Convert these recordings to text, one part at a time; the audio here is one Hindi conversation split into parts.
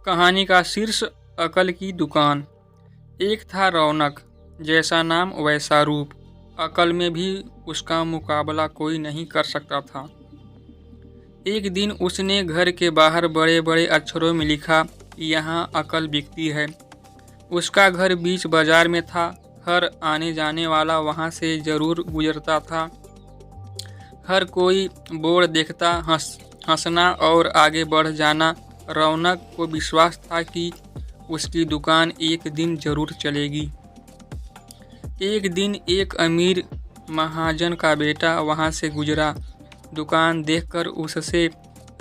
कहानी का शीर्ष अकल की दुकान। एक था रौनक, जैसा नाम वैसा रूप। अकल में भी उसका मुकाबला कोई नहीं कर सकता था। एक दिन उसने घर के बाहर बड़े बड़े अक्षरों में लिखा, यहाँ अकल बिकती है। उसका घर बीच बाजार में था। हर आने जाने वाला वहाँ से जरूर गुजरता था। हर कोई बोर्ड देखता, हंसना और आगे बढ़ जाना। रौनक को विश्वास था कि उसकी दुकान एक दिन जरूर चलेगी। एक दिन एक अमीर महाजन का बेटा वहां से गुजरा। दुकान देखकर उससे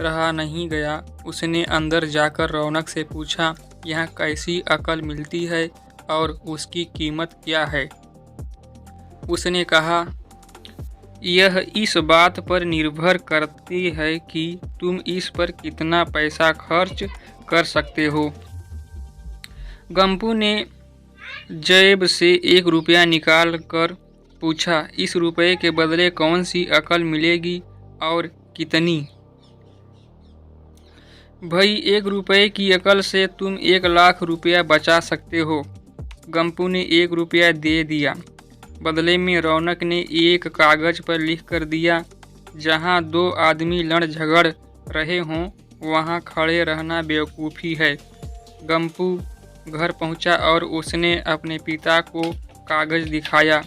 रहा नहीं गया। उसने अंदर जाकर रौनक से पूछा, यहाँ कैसी अकल मिलती है और उसकी कीमत क्या है? उसने कहा, यह इस बात पर निर्भर करती है कि तुम इस पर कितना पैसा खर्च कर सकते हो। गंपू ने जेब से 1 रुपया निकाल कर पूछा, इस रुपये के बदले कौन सी अकल मिलेगी और कितनी? भाई, 1 रुपये की अकल से तुम 1 लाख रुपया बचा सकते हो। गंपू ने 1 रुपया दे दिया। बदले में रौनक ने एक कागज पर लिख कर दिया, जहाँ 2 आदमी लड़ झगड़ रहे हों वहाँ खड़े रहना बेवकूफ़ी है। गंपू घर पहुँचा और उसने अपने पिता को कागज दिखाया।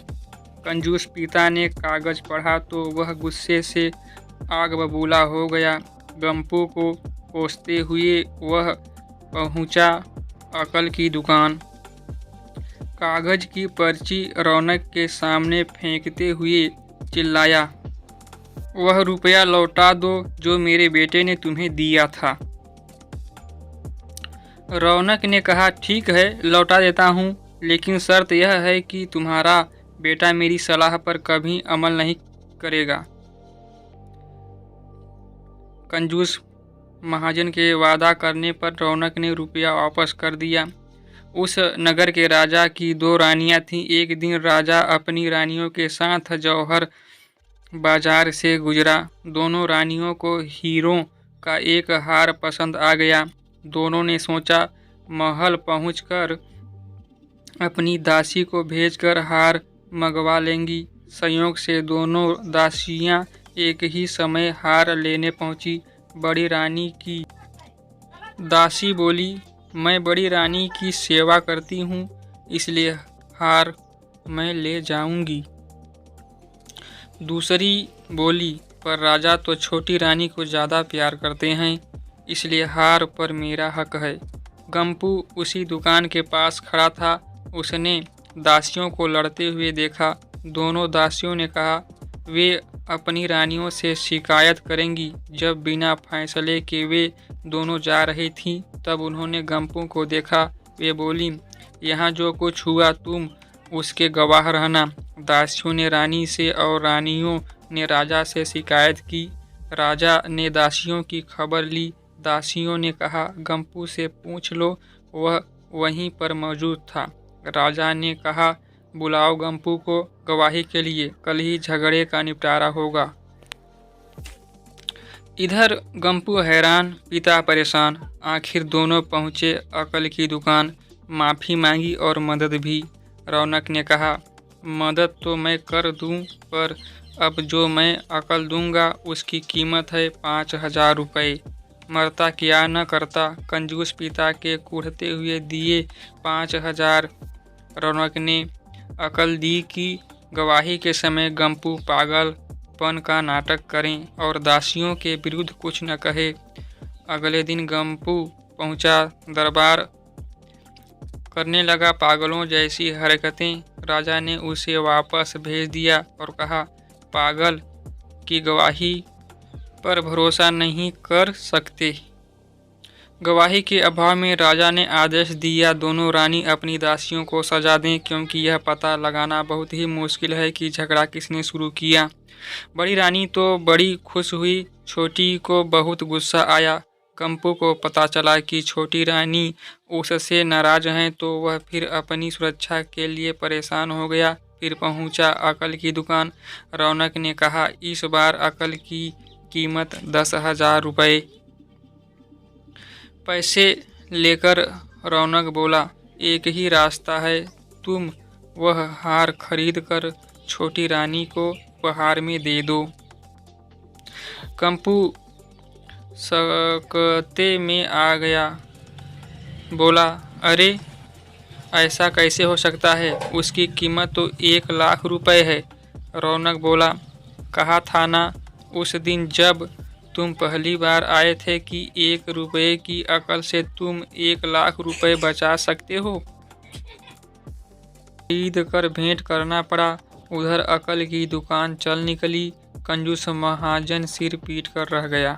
कंजूस पिता ने कागज पढ़ा तो वह गुस्से से आग बबूला हो गया। गंपू को कोसते हुए वह पहुँचा अकल की दुकान। कागज की पर्ची रौनक के सामने फेंकते हुए चिल्लाया, वह रुपया लौटा दो जो मेरे बेटे ने तुम्हें दिया था। रौनक ने कहा, ठीक है, लौटा देता हूँ, लेकिन शर्त यह है कि तुम्हारा बेटा मेरी सलाह पर कभी अमल नहीं करेगा। कंजूस महाजन के वादा करने पर रौनक ने रुपया वापस कर दिया। उस नगर के राजा की 2 रानियां थीं। एक दिन राजा अपनी रानियों के साथ जौहर बाजार से गुजरा। दोनों रानियों को हीरों का एक हार पसंद आ गया। दोनों ने सोचा, महल पहुंचकर अपनी दासी को भेजकर हार मंगवा लेंगी। संयोग से दोनों दासियां एक ही समय हार लेने पहुंची। बड़ी रानी की दासी बोली, मैं बड़ी रानी की सेवा करती हूँ, इसलिए हार मैं ले जाऊंगी। दूसरी बोली, पर राजा तो छोटी रानी को ज़्यादा प्यार करते हैं, इसलिए हार पर मेरा हक है। गंपू उसी दुकान के पास खड़ा था। उसने दासियों को लड़ते हुए देखा। दोनों दासियों ने कहा वे अपनी रानियों से शिकायत करेंगी। जब बिना फैसले के वे दोनों जा रही थीं, तब उन्होंने गंपू को देखा। वे बोली, यहाँ जो कुछ हुआ तुम उसके गवाह रहना। दासियों ने रानी से और रानियों ने राजा से शिकायत की। राजा ने दासियों की खबर ली। दासियों ने कहा, गंपू से पूछ लो, वह वहीं पर मौजूद था। राजा ने कहा, बुलाओ गंपू को गवाही के लिए, कल ही झगड़े का निपटारा होगा। इधर गंपू हैरान, पिता परेशान। आखिर दोनों पहुँचे अकल की दुकान। माफ़ी मांगी और मदद भी। रौनक ने कहा, मदद तो मैं कर दूं, पर अब जो मैं अकल दूंगा उसकी कीमत है 5000 रुपये। मरता क्या न करता। कंजूस पिता के कुढ़ते हुए दिए 5000। रौनक ने अकल दी कि गवाही के समय गंपू पागलपन का नाटक करें और दासियों के विरुद्ध कुछ न कहे। अगले दिन गंपू पहुंचा, दरबार करने लगा पागलों जैसी हरकतें। राजा ने उसे वापस भेज दिया और कहा, पागल की गवाही पर भरोसा नहीं कर सकते। गवाही के अभाव में राजा ने आदेश दिया, दोनों रानी अपनी दासियों को सजा दें, क्योंकि यह पता लगाना बहुत ही मुश्किल है कि झगड़ा किसने शुरू किया। बड़ी रानी तो बड़ी खुश हुई, छोटी को बहुत गुस्सा आया। गंपू को पता चला कि छोटी रानी उससे नाराज हैं, तो वह फिर अपनी सुरक्षा के लिए परेशान हो गया। फिर पहुंचा अकल की दुकान। रौनक ने कहा, इस बार अकल की कीमत 10,000 रुपये। पैसे लेकर रौनक बोला, एक ही रास्ता है, तुम वह हार खरीद कर छोटी रानी को उपहार में दे दो। कंपू सकते में आ गया, बोला, अरे ऐसा कैसे हो सकता है, उसकी कीमत तो 1 लाख रुपए है। रौनक बोला, कहा था ना उस दिन जब तुम पहली बार आए थे कि 1 रुपये की अकल से तुम 1 लाख रुपए बचा सकते हो। खरीद कर भेंट करना पड़ा। उधर अकल की दुकान चल निकली। कंजूस महाजन सिर पीट कर रह गया।